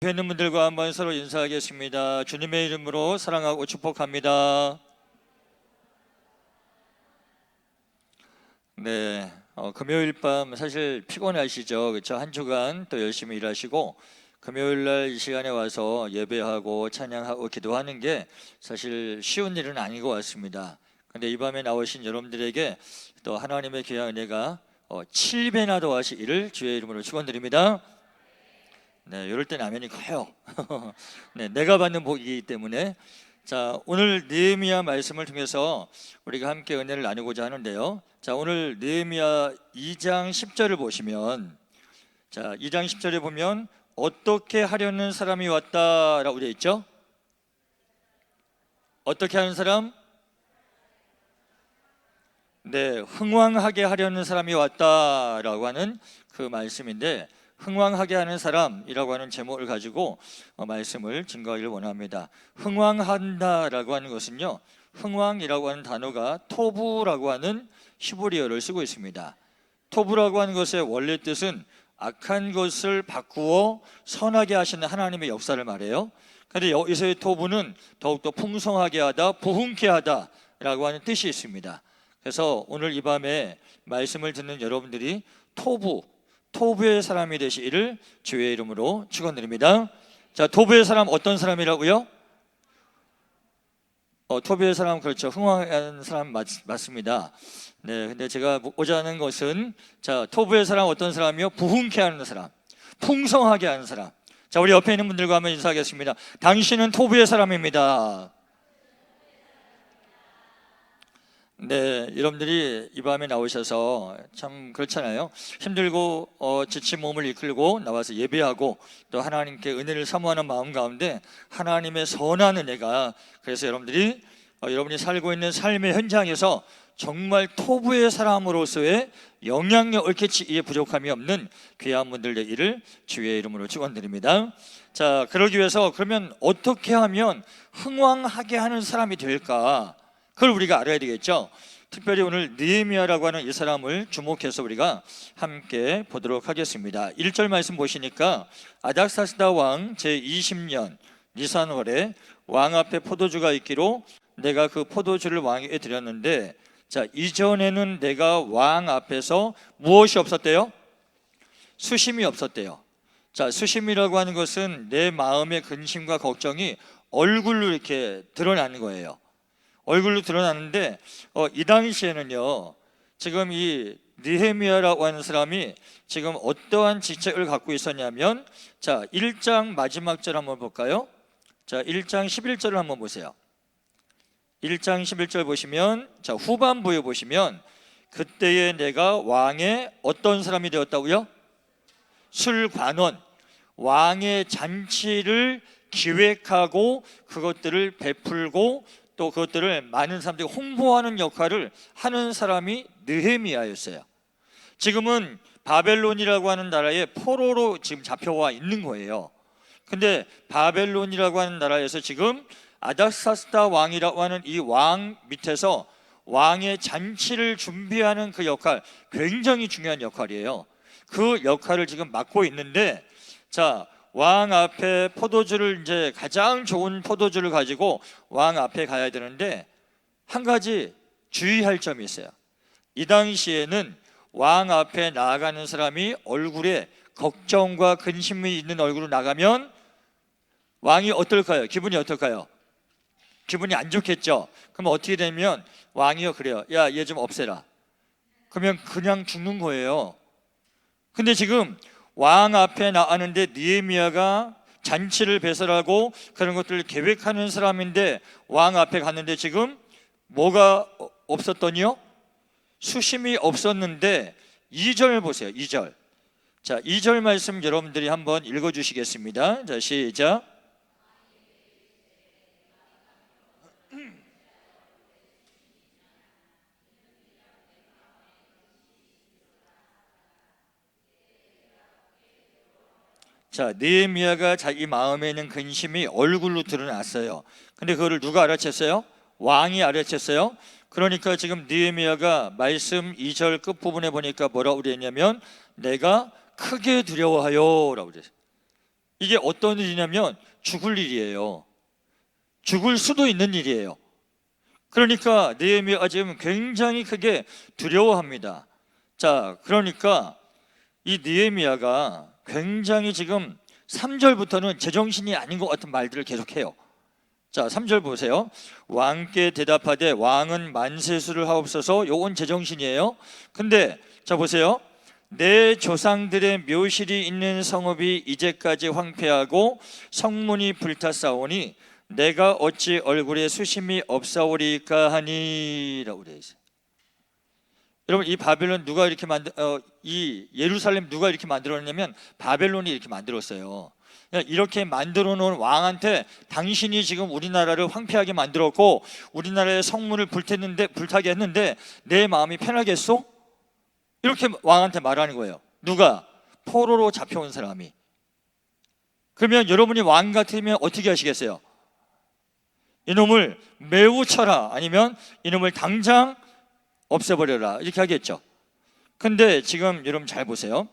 옆에 있는 분들과 한번 서로 인사하겠습니다. 주님의 이름으로 사랑하고 축복합니다. 네, 금요일 밤 사실 피곤하시죠? 그렇죠? 한 주간 또 열심히 일하시고 금요일 날 이 시간에 와서 예배하고 찬양하고 기도하는 게 사실 쉬운 일은 아닌 것 같습니다. 근데 이 밤에 나오신 여러분들에게 또 하나님의 귀한 은혜가 7배나 더 하시기를 주의 이름으로 축원드립니다. 네, 이럴 땐 아멘이 커요. 네, 내가 받는 복이기 때문에. 자, 오늘 느헤미야 말씀을 통해서 우리가 함께 은혜를 나누고자 하는데요. 자, 오늘 느헤미야 2장 10절을 보시면, 자, 2장 10절에 보면 어떻게 하려는 사람이 왔다라고 되어 있죠? 어떻게 하는 사람? 네, 흥왕하게 하려는 사람이 왔다라고 하는 그 말씀인데, 흥왕하게 하는 사람이라고 하는 제목을 가지고 말씀을 증거하기를 원합니다. 흥왕한다라고 하는 것은요, 흥왕이라고 하는 단어가 토부라고 하는 히브리어를 쓰고 있습니다. 토부라고 하는 것의 원래 뜻은 악한 것을 바꾸어 선하게 하시는 하나님의 역사를 말해요. 그런데 여기서의 토부는 더욱더 풍성하게 하다, 부흥케 하다라고 하는 뜻이 있습니다. 그래서 오늘 이 밤에 말씀을 듣는 여러분들이 토부의 사람이 되시기를 주의 이름으로 축원드립니다. 자, 토부의 사람 어떤 사람이라고요? 토부의 사람, 그렇죠, 흥왕하는 사람 맞습니다. 네, 근데 제가 묻고자 하는 것은, 자, 토부의 사람 어떤 사람이요? 부흥케 하는 사람, 풍성하게 하는 사람. 자, 우리 옆에 있는 분들과 한번 인사하겠습니다. 당신은 토부의 사람입니다. 네, 여러분들이 이 밤에 나오셔서 참 그렇잖아요. 힘들고 지친 몸을 이끌고 나와서 예배하고 또 하나님께 은혜를 사모하는 마음 가운데 하나님의 선한 은혜가, 그래서 여러분이 살고 있는 삶의 현장에서 정말 토부의 사람으로서의 영향력을 끼치기에 부족함이 없는 귀한 분들 되기를 주의 이름으로 축원드립니다. 자, 그러기 위해서 그러면 어떻게 하면 흥왕하게 하는 사람이 될까? 그걸 우리가 알아야 되겠죠. 특별히 오늘 느헤미야라고 하는 이 사람을 주목해서 우리가 함께 보도록 하겠습니다. 1절 말씀 보시니까 아닥사스다 왕 제20년 니산월에 왕 앞에 포도주가 있기로 내가 그 포도주를 왕에게 드렸는데, 자, 이전에는 내가 왕 앞에서 무엇이 없었대요? 수심이 없었대요. 자, 수심이라고 하는 것은 내 마음의 근심과 걱정이 얼굴로 이렇게 드러나는 거예요. 얼굴로 드러나는데 이 당시에는요, 지금 이 느헤미야라고 하는 사람이 지금 어떠한 직책을 갖고 있었냐면, 자, 1장 마지막 절 한번 볼까요? 자, 1장 11절을 한번 보세요. 1장 11절 보시면, 자, 후반부에 보시면 그때에 내가 왕의 어떤 사람이 되었다고요? 술관원, 왕의 잔치를 기획하고 그것들을 베풀고 또 그것들을 많은 사람들이 홍보하는 역할을 하는 사람이 느헤미야였어요. 지금은 바벨론이라고 하는 나라의 포로로 지금 잡혀와 있는 거예요. 근데 바벨론이라고 하는 나라에서 지금 아닥사스다 왕이라고 하는 이 왕 밑에서 왕의 잔치를 준비하는 그 역할, 굉장히 중요한 역할이에요. 그 역할을 지금 맡고 있는데, 자, 왕 앞에 포도주를, 이제 가장 좋은 포도주를 가지고 왕 앞에 가야 되는데 한 가지 주의할 점이 있어요. 이 당시에는 왕 앞에 나아가는 사람이 얼굴에 걱정과 근심이 있는 얼굴로 나가면 왕이 어떨까요? 기분이 어떨까요? 기분이 안 좋겠죠. 그럼 어떻게 되면 왕이요, 그래요, 야, 얘 좀 없애라. 그러면 그냥 죽는 거예요. 근데 지금 왕 앞에 나왔는데 느헤미야가 잔치를 배설하고 그런 것들을 계획하는 사람인데 왕 앞에 갔는데 지금 뭐가 없었더니요? 수심이 없었는데 2절 보세요. 2절. 자, 2절 말씀 여러분들이 한번 읽어주시겠습니다. 자, 시작. 자, 느헤미야가 자기 마음에 있는 근심이 얼굴로 드러났어요. 근데 그거를 누가 알아챘어요? 왕이 알아챘어요. 그러니까 지금 느헤미야가 말씀 2절 끝부분에 보니까 뭐라고 그랬냐면 내가 크게 두려워하여 라고 그랬어요. 이게 어떤 일이냐면 죽을 일이에요. 죽을 수도 있는 일이에요. 그러니까 느헤미야가 지금 굉장히 크게 두려워합니다. 자, 그러니까 이 느헤미야가 굉장히 지금 3절부터는 제정신이 아닌 것 같은 말들을 계속해요. 자, 3절 보세요. 왕께 대답하되 왕은 만세수를 하옵소서. 요건 제정신이에요. 근데 자 보세요. 내 조상들의 묘실이 있는 성읍이 이제까지 황폐하고 성문이 불탔사오니 내가 어찌 얼굴에 수심이 없사오리까 하니라고 되어 있어요. 여러분, 이 바벨론 누가 이렇게 이 예루살렘 누가 이렇게 만들었냐면 바벨론이 이렇게 만들었어요. 이렇게 만들어 놓은 왕한테 당신이 지금 우리나라를 황폐하게 만들었고 우리나라의 성문을 불타게 했는데 내 마음이 편하겠소? 이렇게 왕한테 말하는 거예요. 누가? 포로로 잡혀온 사람이. 그러면 여러분이 왕 같으면 어떻게 하시겠어요? 이놈을 매우 쳐라, 아니면 이놈을 당장 없애버려라, 이렇게 하겠죠. 근데 지금 여러분 잘 보세요.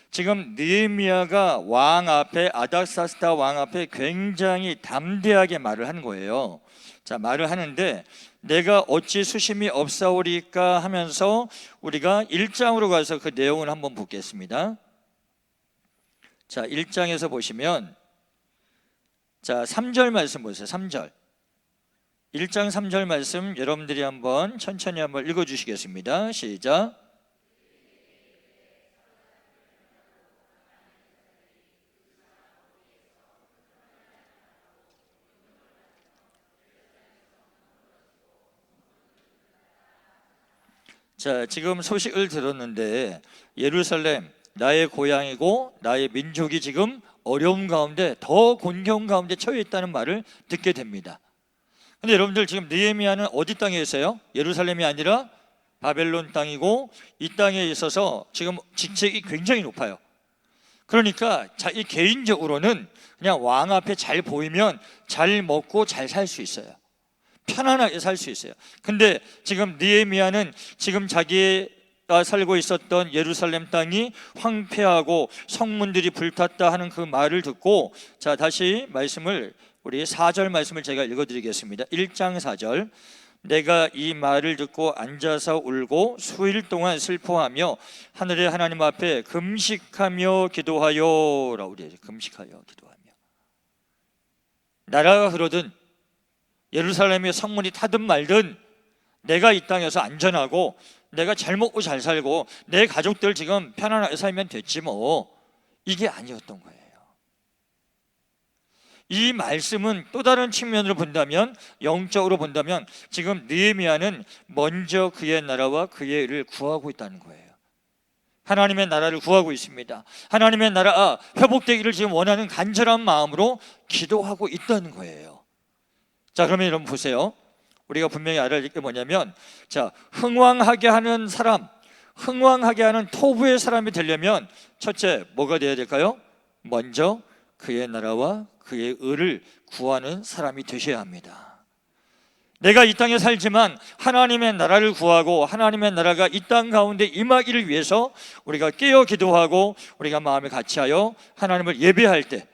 지금 느헤미야가 왕 앞에, 아닥사스다 왕 앞에 굉장히 담대하게 말을 하는 거예요. 자, 말을 하는데 내가 어찌 수심이 없사오리까 하면서 우리가 1장으로 가서 그 내용을 한번 보겠습니다. 자, 1장에서 보시면 자 3절 말씀 보세요. 3절 1장 3절 말씀 여러분들이 한번 천천히 한번 읽어주시겠습니다. 시작. 자, 지금 소식을 들었는데 예루살렘 나의 고향이고 나의 민족이 지금 어려움 가운데 더 곤경 가운데 처해 있다는 말을 듣게 됩니다. 근데 여러분들 지금 느헤미야는 어디 땅에 있어요? 예루살렘이 아니라 바벨론 땅이고 이 땅에 있어서 지금 직책이 굉장히 높아요. 그러니까 자기 개인적으로는 그냥 왕 앞에 잘 보이면 잘 먹고 잘 살 수 있어요. 편안하게 살 수 있어요. 근데 지금 느헤미야는 지금 자기가 살고 있었던 예루살렘 땅이 황폐하고 성문들이 불탔다 하는 그 말을 듣고, 자 다시 말씀을 우리 4절 말씀을 제가 읽어드리겠습니다. 1장 4절 내가 이 말을 듣고 앉아서 울고 수일 동안 슬퍼하며 하늘의 하나님 앞에 금식하며 기도하여 라고 그래요. 금식하여 기도하며. 나라가 흐르든 예루살렘의 성문이 타든 말든 내가 이 땅에서 안전하고 내가 잘 먹고 잘 살고 내 가족들 지금 편안하게 살면 됐지 뭐, 이게 아니었던 거예요. 이 말씀은 또 다른 측면으로 본다면, 영적으로 본다면 지금 느헤미야는 먼저 그의 나라와 그의 의를 구하고 있다는 거예요. 하나님의 나라를 구하고 있습니다. 하나님의 나라가 회복되기를 지금 원하는 간절한 마음으로 기도하고 있다는 거예요. 자, 그러면 여러분 보세요. 우리가 분명히 알아야 될 게 뭐냐면, 자, 흥왕하게 하는 사람, 흥왕하게 하는 토부의 사람이 되려면 첫째 뭐가 되어야 될까요? 먼저 그의 나라와 그의 의를 구하는 사람이 되셔야 합니다. 내가 이 땅에 살지만 하나님의 나라를 구하고 하나님의 나라가 이 땅 가운데 임하기를 위해서 우리가 깨어 기도하고 우리가 마음을 같이하여 하나님을 예배할 때,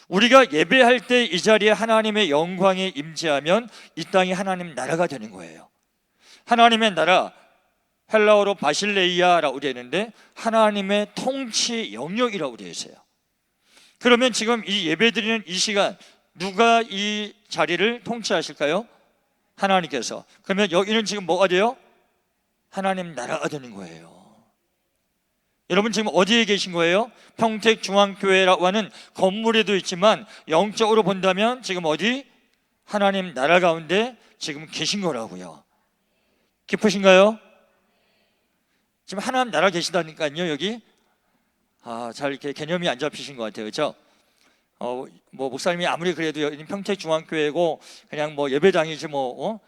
우리가 예배할 때 이 자리에 하나님의 영광에 임재하면 이 땅이 하나님 나라가 되는 거예요. 하나님의 나라, 헬라어로 바실레이아라고 되어 있는데 하나님의 통치 영역이라고 되어 있어요. 그러면 지금 이 예배드리는 이 시간 누가 이 자리를 통치하실까요? 하나님께서. 그러면 여기는 지금 뭐가 돼요? 하나님 나라가 되는 거예요. 여러분 지금 어디에 계신 거예요? 평택중앙교회라고 하는 건물에도 있지만 영적으로 본다면 지금 어디? 하나님 나라 가운데 지금 계신 거라고요. 기쁘신가요? 지금 하나님 나라 계시다니까요. 여기 잘 이렇게 개념이 안 잡히신 것 같아요. 그렇죠? 뭐 목사님이 아무리 그래도 여기 평택중앙교회고 그냥 뭐 예배당이지 뭐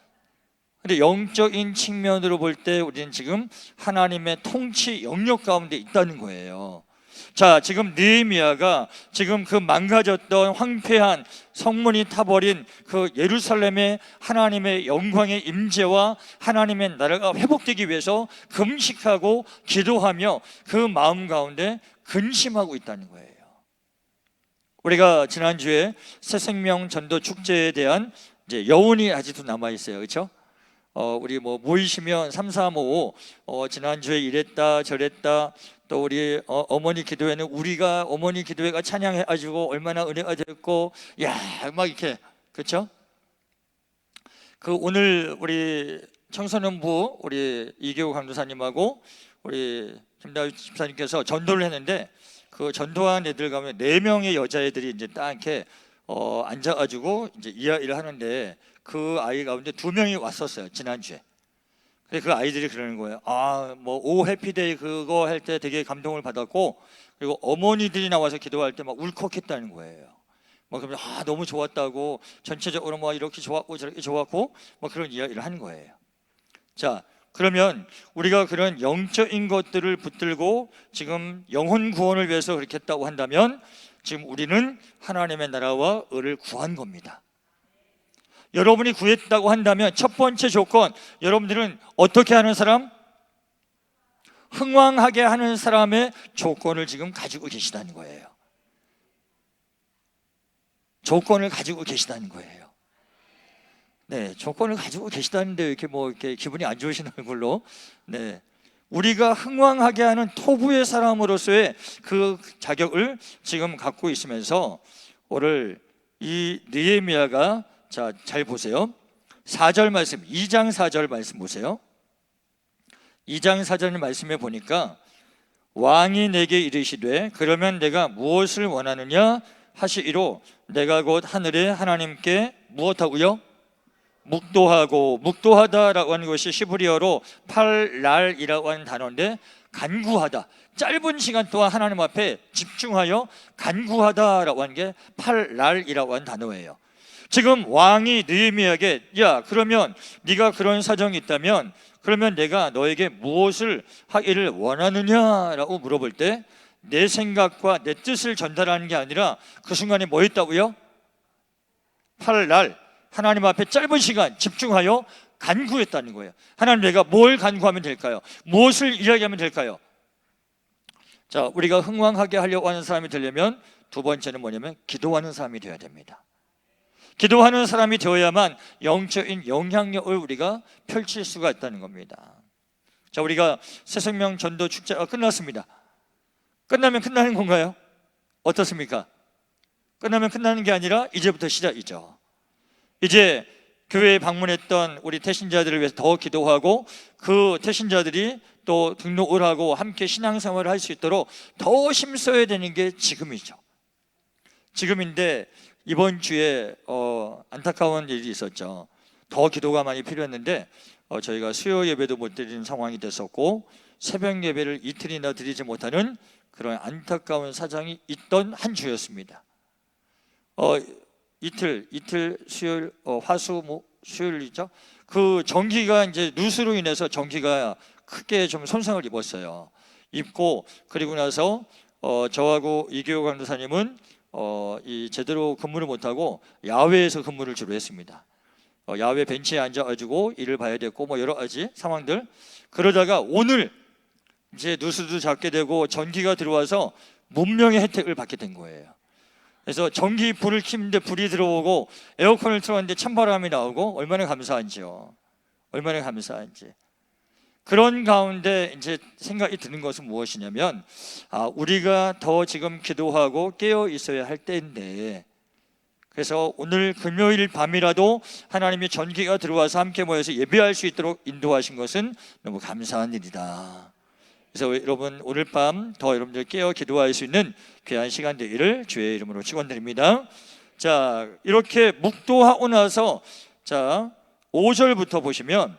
근데 영적인 측면으로 볼 때 우리는 지금 하나님의 통치 영역 가운데 있다는 거예요. 자, 지금 느헤미야가 지금 그 망가졌던 황폐한 성문이 타버린 그 예루살렘의 하나님의 영광의 임재와 하나님의 나라가 회복되기 위해서 금식하고 기도하며 그 마음 가운데 근심하고 있다는 거예요. 우리가 지난주에 새생명 전도 축제에 대한 이제 여운이 아직도 남아 있어요. 그렇죠? 우리 뭐 모이시면 3, 4, 5 지난주에 이랬다 저랬다, 또 우리 어머니 기도회는 우리가 어머니 기도회가 찬양해 가지고 얼마나 은혜가 됐고, 야, 막 이렇게, 그렇죠? 그 오늘 우리 청소년부 우리 이교우 강도사님하고 우리 김다윗 집사님께서 전도를 했는데, 그 전도한 애들 가면 4명의 여자애들이 이제 딱 이렇게 앉아가지고 이제 이야기를 하는데, 그 아이 가운데 2명이 왔었어요, 지난주에. 근데 그 아이들이 그러는 거예요. 뭐 오 해피데이 그거 할 때 되게 감동을 받았고, 그리고 어머니들이 나와서 기도할 때 막 울컥했다는 거예요. 뭐 그러면 너무 좋았다고, 전체적으로 뭐 이렇게 좋았고 저렇게 좋았고 뭐 그런 이야기를 하는 거예요. 자, 그러면 우리가 그런 영적인 것들을 붙들고 지금 영혼 구원을 위해서 그렇게 했다고 한다면, 지금 우리는 하나님의 나라와 의를 구한 겁니다. 여러분이 구했다고 한다면 첫 번째 조건, 여러분들은 어떻게 하는 사람? 흥왕하게 하는 사람의 조건을 지금 가지고 계시다는 거예요. 조건을 가지고 계시다는 거예요. 네, 조건을 가지고 계시다는데 이렇게 뭐 이렇게 기분이 안 좋으신 얼굴로, 네, 우리가 흥왕하게 하는 토부의 사람으로서의 그 자격을 지금 갖고 있으면서, 오늘 이 느헤미야가, 자, 잘 보세요. 4절 말씀, 2장 4절 말씀 보세요. 2장 4절 말씀에 보니까, 왕이 내게 이르시되 그러면 내가 무엇을 원하느냐 하시기로, 내가 곧 하늘의 하나님께 무엇하고요? 묵도하고, 묵도하다라고 하는 것이 시브리어로 팔랄이라고 하는 단어인데, 간구하다, 짧은 시간 동안 하나님 앞에 집중하여 간구하다라고 하는 게 팔랄이라고 하는 단어예요. 지금 왕이 느헤미야에게, 야, 그러면 네가 그런 사정이 있다면 그러면 내가 너에게 무엇을 하기를 원하느냐라고 물어볼 때, 내 생각과 내 뜻을 전달하는 게 아니라 그 순간에 뭐 했다고요? 팔날, 하나님 앞에 짧은 시간 집중하여 간구했다는 거예요. 하나님, 내가 뭘 간구하면 될까요? 무엇을 이야기하면 될까요? 자, 우리가 흥왕하게 하려고 하는 사람이 되려면 두 번째는 뭐냐면 기도하는 사람이 되어야 됩니다. 기도하는 사람이 되어야만 영적인 영향력을 우리가 펼칠 수가 있다는 겁니다. 자, 우리가 새생명 전도 축제가 끝났습니다. 끝나면 끝나는 건가요? 어떻습니까? 끝나면 끝나는 게 아니라 이제부터 시작이죠. 이제 교회에 방문했던 우리 태신자들을 위해서 더 기도하고, 그 태신자들이 또 등록을 하고 함께 신앙생활을 할 수 있도록 더 힘써야 되는 게 지금이죠. 지금인데, 이번 주에 안타까운 일이 있었죠. 더 기도가 많이 필요했는데 저희가 수요 예배도 못 드리는 상황이 됐었고, 새벽 예배를 이틀이나 드리지 못하는 그런 안타까운 사정이 있던 한 주였습니다. 이틀 수요일, 수요일이죠. 그 전기가 이제 누수로 인해서 전기가 크게 좀 손상을 입었어요. 입고, 그리고 나서 저하고 이교우 강도사님은 이 제대로 근무를 못하고 야외에서 근무를 주로 했습니다. 야외 벤치에 앉아가지고 일을 봐야 됐고, 뭐 여러 가지 상황들. 그러다가 오늘 이제 누수도 잡게 되고 전기가 들어와서 문명의 혜택을 받게 된 거예요. 그래서 전기 불을 켜는데 불이 들어오고, 에어컨을 틀었는데 찬바람이 나오고, 얼마나 감사한지요. 얼마나 감사한지. 그런 가운데 이제 생각이 드는 것은 무엇이냐면, 우리가 더 지금 기도하고 깨어 있어야 할 때인데, 그래서 오늘 금요일 밤이라도 하나님이 전기가 들어와서 함께 모여서 예배할 수 있도록 인도하신 것은 너무 감사한 일이다. 그래서 여러분, 오늘 밤 더 여러분들 깨어 기도할 수 있는 귀한 시간 되기를 주의 이름으로 축원드립니다. 자, 이렇게 묵도하고 나서, 자, 5절부터 보시면,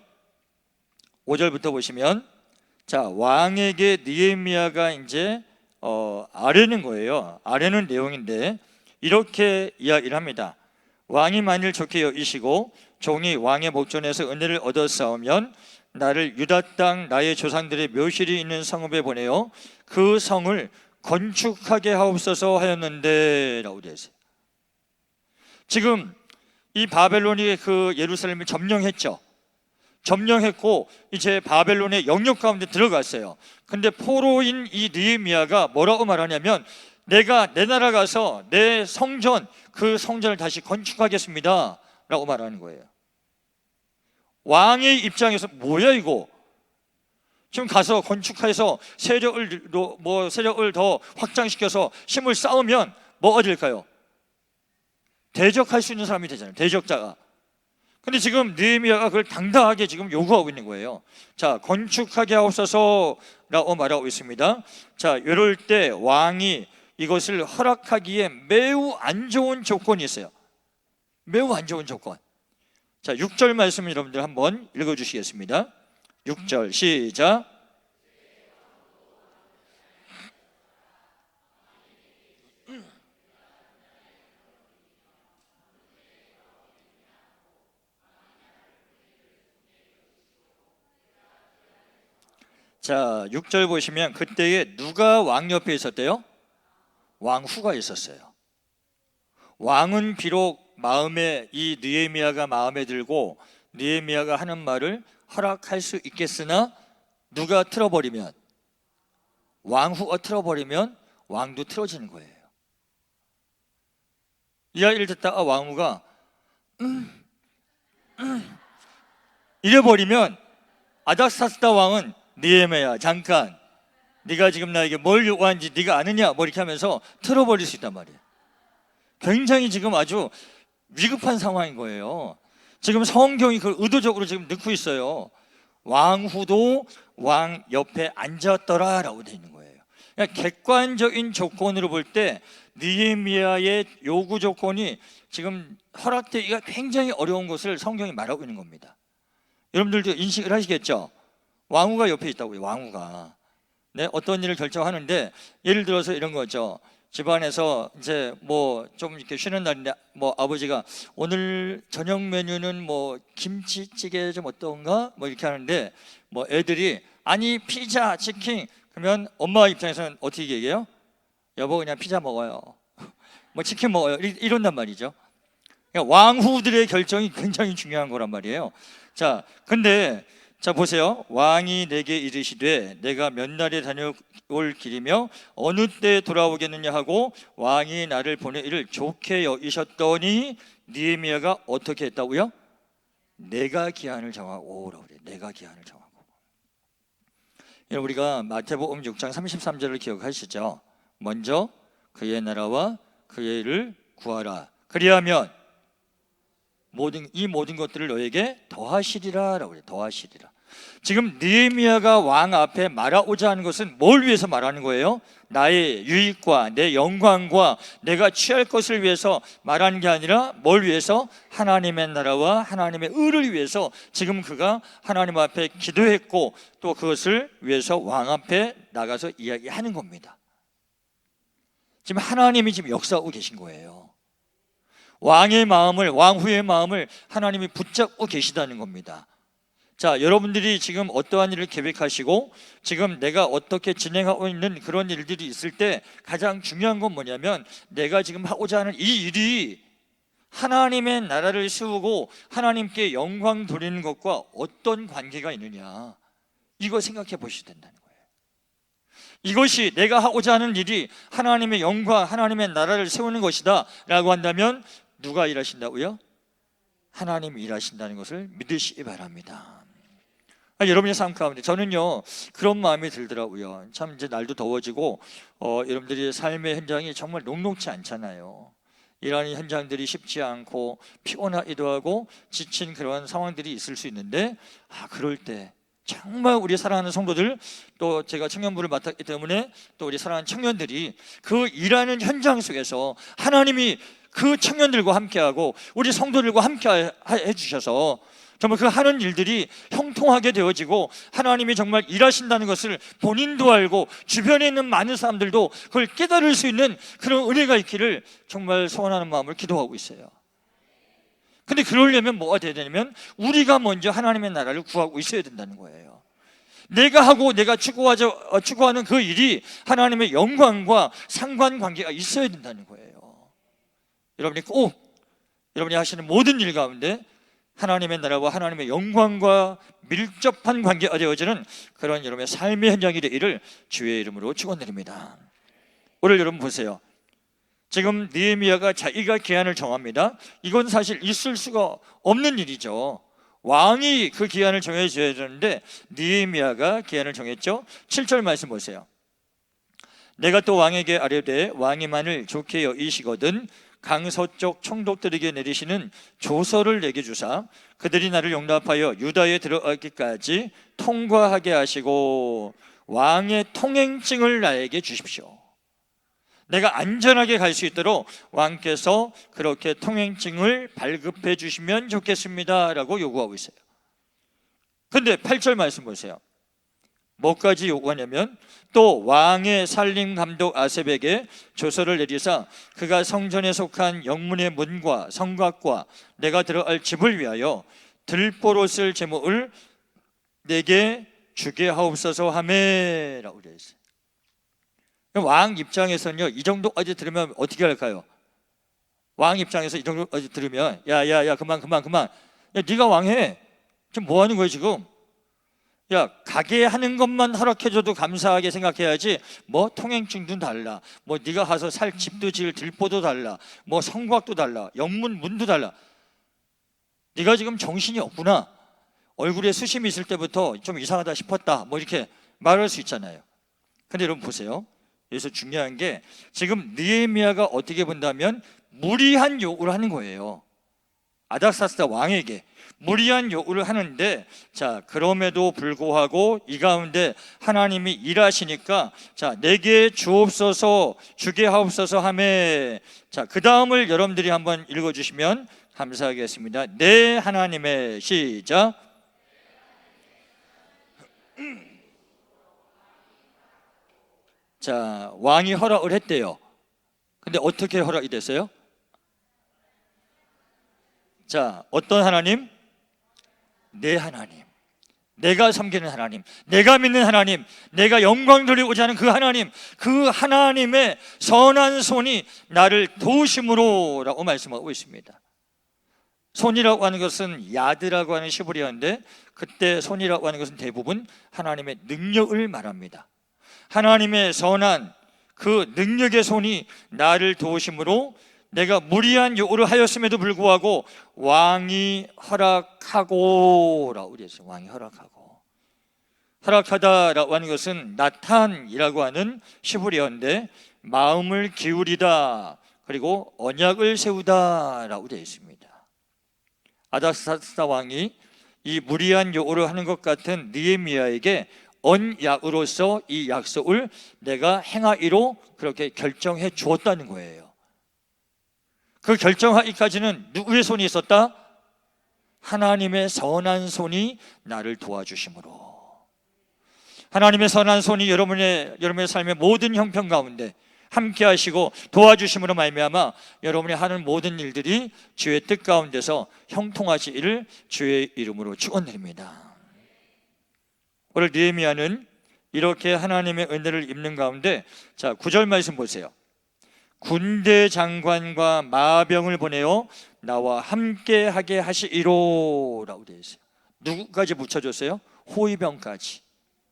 자, 왕에게 느헤미야가 이제 아뢰는 거예요. 아뢰는 내용인데 이렇게 이야기를 합니다. 왕이 만일 좋게 여기시고 종이 왕의 목전에서 은혜를 얻었사오면 나를 유다 땅 나의 조상들의 묘실이 있는 성읍에 보내어 그 성을 건축하게 하옵소서 하였는데 라고 되어 있어요. 지금 이 바벨론이 그 예루살렘을 점령했죠. 점령했고 이제 바벨론의 영역 가운데 들어갔어요. 근데 포로인 이 느헤미야가 뭐라고 말하냐면, 내가 내 나라 가서 내 성전, 그 성전을 다시 건축하겠습니다 라고 말하는 거예요. 왕의 입장에서 뭐야 이거? 지금 가서 건축해서 세력을 더 확장시켜서 힘을 쌓으면 뭐가 될까요? 대적할 수 있는 사람이 되잖아요. 대적자가. 근데 지금 느헤미야가 그걸 당당하게 지금 요구하고 있는 거예요. 자, 건축하게 하옵소서라고 말하고 있습니다. 자, 이럴 때 왕이 이것을 허락하기에 매우 안 좋은 조건이 있어요. 매우 안 좋은 조건. 자, 6절 말씀 여러분들 한번 읽어주시겠습니다. 6절 시작. 자, 6절 보시면 그때에 누가 왕 옆에 있었대요? 왕후가 있었어요. 왕은 비록 마음에 이 느헤미야가 마음에 들고 느헤미야가 하는 말을 허락할 수 있겠으나 누가 틀어버리면, 왕후가 틀어버리면 왕도 틀어지는 거예요. 이 이야기를 듣다가 왕후가 이래버리면 아닥사스다 왕은 느헤미야 잠깐, 네가 지금 나에게 뭘 요구하는지 네가 아느냐 뭐 이렇게 하면서 틀어버릴 수 있단 말이에요. 굉장히 지금 아주 위급한 상황인 거예요. 지금 성경이 그걸 의도적으로 지금 넣고 있어요. 왕후도 왕 옆에 앉았더라 라고 되어 있는 거예요. 그러니까 객관적인 조건으로 볼 때 느헤미야의 요구 조건이 지금 허락되기가 굉장히 어려운 것을 성경이 말하고 있는 겁니다. 여러분들도 인식을 하시겠죠? 왕후가 옆에 있다고요. 왕후가. 네, 어떤 일을 결정하는데 예를 들어서 이런 거죠. 집안에서 이제 뭐 좀 이렇게 쉬는 날인데 뭐 아버지가 오늘 저녁 메뉴는 뭐 김치찌개 좀 어떤가 뭐 이렇게 하는데 뭐 애들이 아니 피자, 치킨, 그러면 엄마 입장에서는 어떻게 얘기해요? 여보 그냥 피자 먹어요. 뭐 치킨 먹어요. 이런단 말이죠. 그러니까 왕후들의 결정이 굉장히 중요한 거란 말이에요. 자, 근데 자 보세요. 왕이 내게 이르시되 내가 몇 날에 다녀올 길이며 어느 때 돌아오겠느냐 하고 왕이 나를 보내 이를 좋게 여기셨더니 느헤미야가 어떻게 했다고요? 내가 기한을 정하고 오라고 그래요. 내가 기한을 정하고. 우리가 마태복음 6장 33절을 기억하시죠? 먼저 그의 나라와 그의 일을 구하라. 그리하면 이 모든 것들을 너에게 더하시리라 라고 그래요. 더하시리라. 지금 느헤미야가 왕 앞에 말하고자 하는 것은 뭘 위해서 말하는 거예요? 나의 유익과 내 영광과 내가 취할 것을 위해서 말하는 게 아니라 뭘 위해서? 하나님의 나라와 하나님의 의를 위해서 지금 그가 하나님 앞에 기도했고 또 그것을 위해서 왕 앞에 나가서 이야기하는 겁니다. 지금 하나님이 지금 역사하고 계신 거예요. 왕의 마음을, 왕후의 마음을 하나님이 붙잡고 계시다는 겁니다. 자, 여러분들이 지금 어떠한 일을 계획하시고 지금 내가 어떻게 진행하고 있는 그런 일들이 있을 때 가장 중요한 건 뭐냐면 내가 지금 하고자 하는 이 일이 하나님의 나라를 세우고 하나님께 영광 돌리는 것과 어떤 관계가 있느냐, 이거 생각해 보셔야 된다는 거예요. 이것이 내가 하고자 하는 일이 하나님의 영광, 하나님의 나라를 세우는 것이다 라고 한다면 누가 일하신다고요? 하나님이 일하신다는 것을 믿으시기 바랍니다. 여러분의 삶 가운데 저는요 그런 마음이 들더라고요. 참 이제 날도 더워지고 여러분들이 삶의 현장이 정말 녹록지 않잖아요. 일하는 현장들이 쉽지 않고 피곤하기도 하고 지친 그런 상황들이 있을 수 있는데 그럴 때 정말 우리 사랑하는 성도들, 또 제가 청년부를 맡았기 때문에 또 우리 사랑하는 청년들이 그 일하는 현장 속에서 하나님이 그 청년들과 함께하고 우리 성도들과 함께 해주셔서 정말 그 하는 일들이 형통하게 되어지고 하나님이 정말 일하신다는 것을 본인도 알고 주변에 있는 많은 사람들도 그걸 깨달을 수 있는 그런 은혜가 있기를 정말 소원하는 마음을 기도하고 있어요. 근데 그러려면 뭐가 돼야 되냐면 우리가 먼저 하나님의 나라를 구하고 있어야 된다는 거예요. 내가 하고 내가 추구하는 그 일이 하나님의 영광과 상관관계가 있어야 된다는 거예요. 여러분이 꼭 여러분이 하시는 모든 일 가운데 하나님의 나라와 하나님의 영광과 밀접한 관계가 되어지는 그런 여러분의 삶의 현장이 되기를 주의 이름으로 축원드립니다. 오늘 여러분 보세요. 지금 느헤미야가 자기가 기한을 정합니다. 이건 사실 있을 수가 없는 일이죠. 왕이 그 기한을 정해줘야 되는데 느헤미야가 기한을 정했죠. 7절 말씀 보세요. 내가 또 왕에게 아뢰되 왕이 만일 좋게 여기시거든 강서쪽 총독들에게 내리시는 조서를 내게 주사 그들이 나를 용납하여 유다에 들어가기까지 통과하게 하시고 왕의 통행증을 나에게 주십시오. 내가 안전하게 갈 수 있도록 왕께서 그렇게 통행증을 발급해 주시면 좋겠습니다 라고 요구하고 있어요. 근데 8절 말씀 보세요. 뭐까지 요구하냐면 또 왕의 살림 감독 아셉에게 조서를 내리사 그가 성전에 속한 영문의 문과 성곽과 내가 들어갈 집을 위하여 들보로 쓸 제목을 내게 주게 하옵소서 하매라고 되어 있어요. 왕 입장에서는요, 이 정도까지 들으면 어떻게 할까요? 왕 입장에서 이 정도까지 들으면 야야야 그만 야, 네가 왕해. 지금 뭐 하는 거야 지금? 야, 가게 하는 것만 허락해줘도 감사하게 생각해야지 뭐 통행증도 달라, 뭐 네가 가서 살 집도 지을 들보도 달라, 뭐 성곽도 달라, 영문 문도 달라. 네가 지금 정신이 없구나, 얼굴에 수심이 있을 때부터 좀 이상하다 싶었다, 뭐 이렇게 말할 수 있잖아요. 근데 여러분 보세요. 여기서 중요한 게 지금 느헤미야가 어떻게 본다면 무리한 요구를 하는 거예요. 아닥사스다 왕에게 무리한 요구를 하는데, 자 그럼에도 불구하고 이 가운데 하나님이 일하시니까 자 내게 주옵소서 주게 하옵소서 하매, 자 그 다음을 여러분들이 한번 읽어주시면 감사하겠습니다. 내 하나님의, 시작. 자 왕이 허락을 했대요. 근데 어떻게 허락이 됐어요? 자 어떤 하나님? 내 하나님, 내가 섬기는 하나님, 내가 믿는 하나님, 내가 영광 돌리고자 하는 그 하나님, 그 하나님의 선한 손이 나를 도우심으로 라고 말씀하고 있습니다. 손이라고 하는 것은 야드라고 하는 시브리어인데, 그때 손이라고 하는 것은 대부분 하나님의 능력을 말합니다. 하나님의 선한 그 능력의 손이 나를 도우심으로 내가 무리한 요구를 하였음에도 불구하고 왕이 허락하고 라고 그랬어요. 왕이 허락하고. 허락하다라고 하는 것은 나탄이라고 하는 시브리어인데 마음을 기울이다, 그리고 언약을 세우다라고 되어 있습니다. 아닥사스다 왕이 이 무리한 요구를 하는 것 같은 느헤미야에게 언약으로서 이 약속을 내가 행하기로 그렇게 결정해 주었다는 거예요. 그 결정하기까지는 누구의 손이 있었다? 하나님의 선한 손이 나를 도와주심으로. 하나님의 선한 손이 여러분의 삶의 모든 형편 가운데 함께 하시고 도와주심으로 말미암아 여러분이 하는 모든 일들이 주의 뜻 가운데서 형통하시기를 주의 이름으로 축원드립니다. 오늘 느헤미야는 이렇게 하나님의 은혜를 입는 가운데, 자 9절 말씀 보세요. 군대 장관과 마병을 보내어 나와 함께 하게 하시기로 라고 되어 있어요. 누구까지 붙여줬어요? 호위병까지.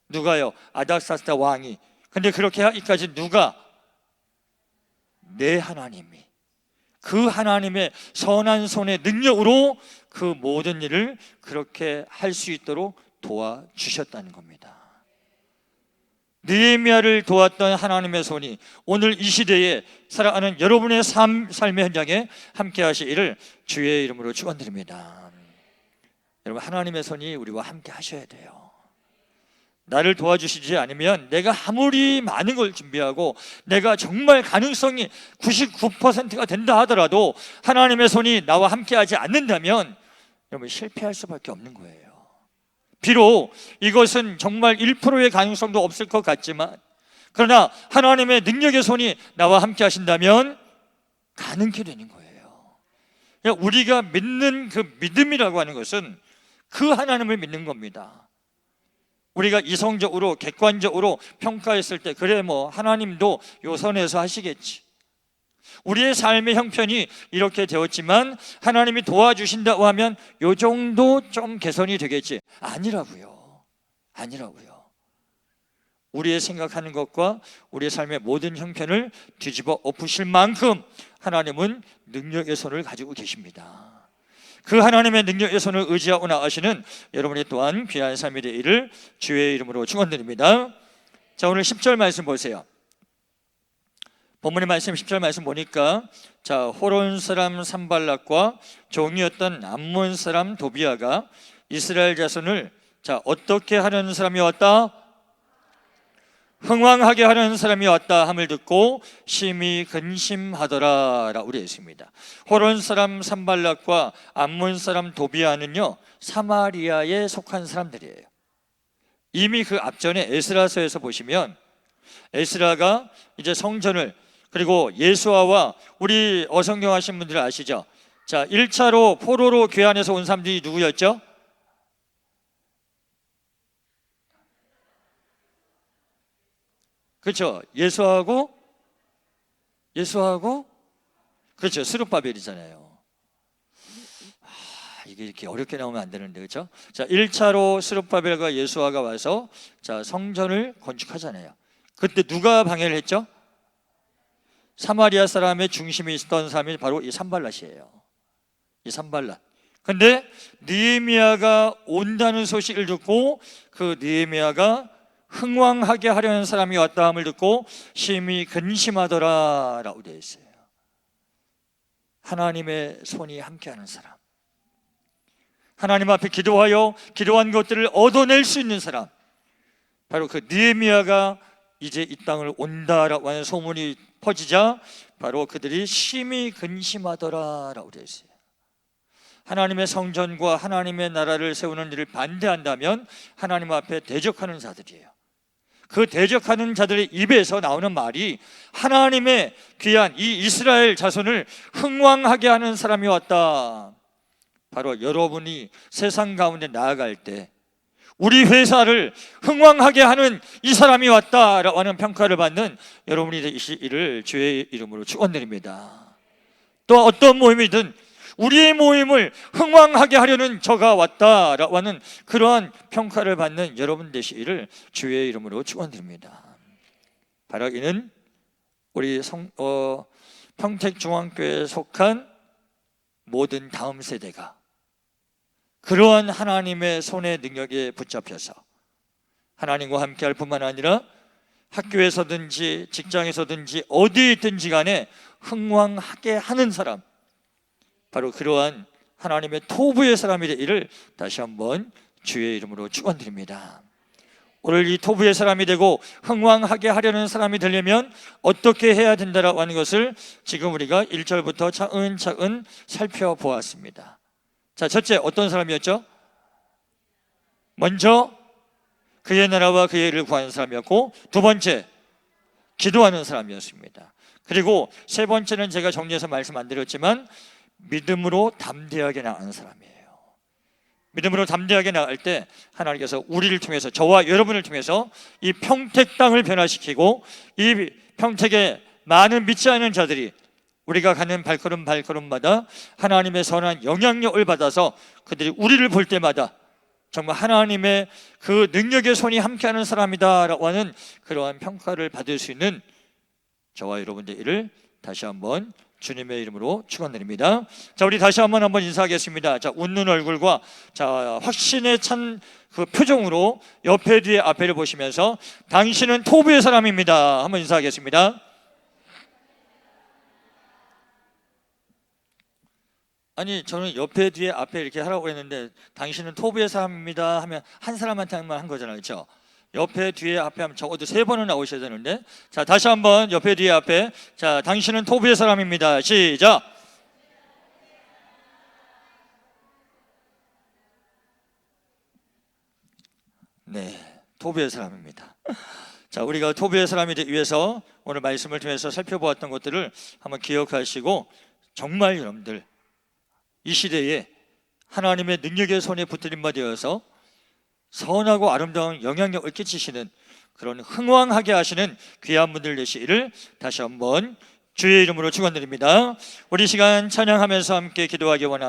누가요? 아닥사스다 왕이. 근데 그렇게 하기까지 누가? 내 하나님이, 그 하나님의 선한 손의 능력으로 그 모든 일을 그렇게 할 수 있도록 도와주셨다는 겁니다. 느헤미야를 도왔던 하나님의 손이 오늘 이 시대에 살아가는 여러분의 삶의 현장에 함께 하시기를 주의 이름으로 축원드립니다. 여러분, 하나님의 손이 우리와 함께 하셔야 돼요. 나를 도와주시지 않으면 내가 아무리 많은 걸 준비하고 내가 정말 가능성이 99%가 된다 하더라도 하나님의 손이 나와 함께 하지 않는다면 여러분 실패할 수밖에 없는 거예요. 비록 이것은 정말 1%의 가능성도 없을 것 같지만, 그러나 하나님의 능력의 손이 나와 함께 하신다면 가능케 되는 거예요. 우리가 믿는 그 믿음이라고 하는 것은 그 하나님을 믿는 겁니다. 우리가 이성적으로 객관적으로 평가했을 때 그래 뭐 하나님도 요 선에서 하시겠지, 우리의 삶의 형편이 이렇게 되었지만 하나님이 도와주신다고 하면 요 정도 좀 개선이 되겠지. 아니라고요. 우리의 생각하는 것과 우리의 삶의 모든 형편을 뒤집어 엎으실 만큼 하나님은 능력의 손을 가지고 계십니다. 그 하나님의 능력의 손을 의지하고 나가시는 여러분이 또한 귀한 삶이 되기를 주의 이름으로 축원드립니다. 자, 오늘 10절 말씀 보세요. 본문의 말씀 10절 말씀 보니까 자, 호론 사람 산발락과 종이었던 암몬 사람 도비아가 이스라엘 자손을 자, 어떻게 하는 사람이 왔다? 흥왕하게 하는 사람이 왔다 함을 듣고 심히 근심하더라 라고 되어 있습니다. 호론 사람 산발락과 암몬 사람 도비아는요, 사마리아에 속한 사람들이에요. 이미 그 앞전에 에스라서에서 보시면 에스라가 이제 성전을, 그리고 예수아와 우리 어성경하신 분들 아시죠? 자, 1차로 포로로 귀환해서 온 사람들이 누구였죠? 그렇죠. 예수하고 그렇죠. 스룹바벨이잖아요. 이게 이렇게 어렵게 나오면 안 되는데, 그렇죠? 자, 1차로 스룹바벨과 예수아가 와서 자, 성전을 건축하잖아요. 그때 누가 방해를 했죠? 사마리아 사람의 중심에 있었던 사람이 바로 이 산발랏이에요. 이 산발랏. 근데 느헤미야가 온다는 소식을 듣고 그 느헤미야가 흥왕하게 하려는 사람이 왔다 함을 듣고 심히 근심하더라 라고 되어 있어요. 하나님의 손이 함께하는 사람, 하나님 앞에 기도한 것들을 얻어낼 수 있는 사람, 바로 그 느헤미야가 이제 이 땅을 온다라고 하는 소문이 퍼지자 바로 그들이 심히 근심하더라 라고 되어 있어요. 하나님의 성전과 하나님의 나라를 세우는 일을 반대한다면 하나님 앞에 대적하는 자들이에요. 그 대적하는 자들의 입에서 나오는 말이 하나님의 귀한 이 이스라엘 자손을 흥왕하게 하는 사람이 왔다. 바로 여러분이 세상 가운데 나아갈 때 우리 회사를 흥왕하게 하는 이 사람이 왔다라고 하는 평가를 받는 여러분이 되시기를 주의 이름으로 축원드립니다. 또 어떤 모임이든 우리의 모임을 흥왕하게 하려는 저가 왔다라고 하는 그러한 평가를 받는 여러분 되시기를 주의 이름으로 축원드립니다. 바라기는 우리 평택중앙교회에 속한 모든 다음 세대가 그러한 하나님의 손의 능력에 붙잡혀서 하나님과 함께할 뿐만 아니라 학교에서든지 직장에서든지 어디에 있든지 간에 흥왕하게 하는 사람, 바로 그러한 하나님의 토부의 사람이 되기를 다시 한번 주의 이름으로 축원드립니다. 오늘 이 토부의 사람이 되고 흥왕하게 하려는 사람이 되려면 어떻게 해야 된다라고 하는 것을 지금 우리가 1절부터 차근차근 살펴보았습니다. 자, 첫째, 어떤 사람이었죠? 먼저 그의 나라와 그의 일을 구하는 사람이었고, 두 번째, 기도하는 사람이었습니다. 그리고 세 번째는 제가 정리해서 말씀 안 드렸지만 믿음으로 담대하게 나가는 사람이에요. 믿음으로 담대하게 나갈 때 하나님께서 우리를 통해서, 저와 여러분을 통해서 이 평택 땅을 변화시키고 이 평택에 많은 믿지 않는 자들이 우리가 가는 발걸음마다 하나님의 선한 영향력을 받아서 그들이 우리를 볼 때마다 정말 하나님의 그 능력의 손이 함께하는 사람이다라고 하는 그러한 평가를 받을 수 있는 저와 여러분들을 다시 한번 주님의 이름으로 축원드립니다. 자, 우리 다시 한번 인사하겠습니다. 자, 웃는 얼굴과 자, 확신에 찬 그 표정으로 옆에 뒤에 앞에를 보시면서 당신은 토부의 사람입니다. 한번 인사하겠습니다. 아니, 저는 옆에 뒤에 앞에 이렇게 하라고 했는데 당신은 토부의 사람입니다 하면 한 사람한테만 한 거잖아요, 그렇죠? 옆에 뒤에 앞에 하면 적어도 3번은 나오셔야 되는데, 자, 다시 한번 옆에 뒤에 앞에, 자, 당신은 토부의 사람입니다. 시작. 네, 토부의 사람입니다. 자, 우리가 토부의 사람이 되기 위해서 오늘 말씀을 통해서 살펴보았던 것들을 한번 기억하시고, 정말 여러분들 이 시대에 하나님의 능력의 손에 붙들림 받아서 선하고 아름다운 영향력을 끼치시는 그런 흥왕하게 하시는 귀한 분들 되시기를 다시 한번 주의 이름으로 축원드립니다. 우리 시간 찬양하면서 함께 기도하기 원합니다.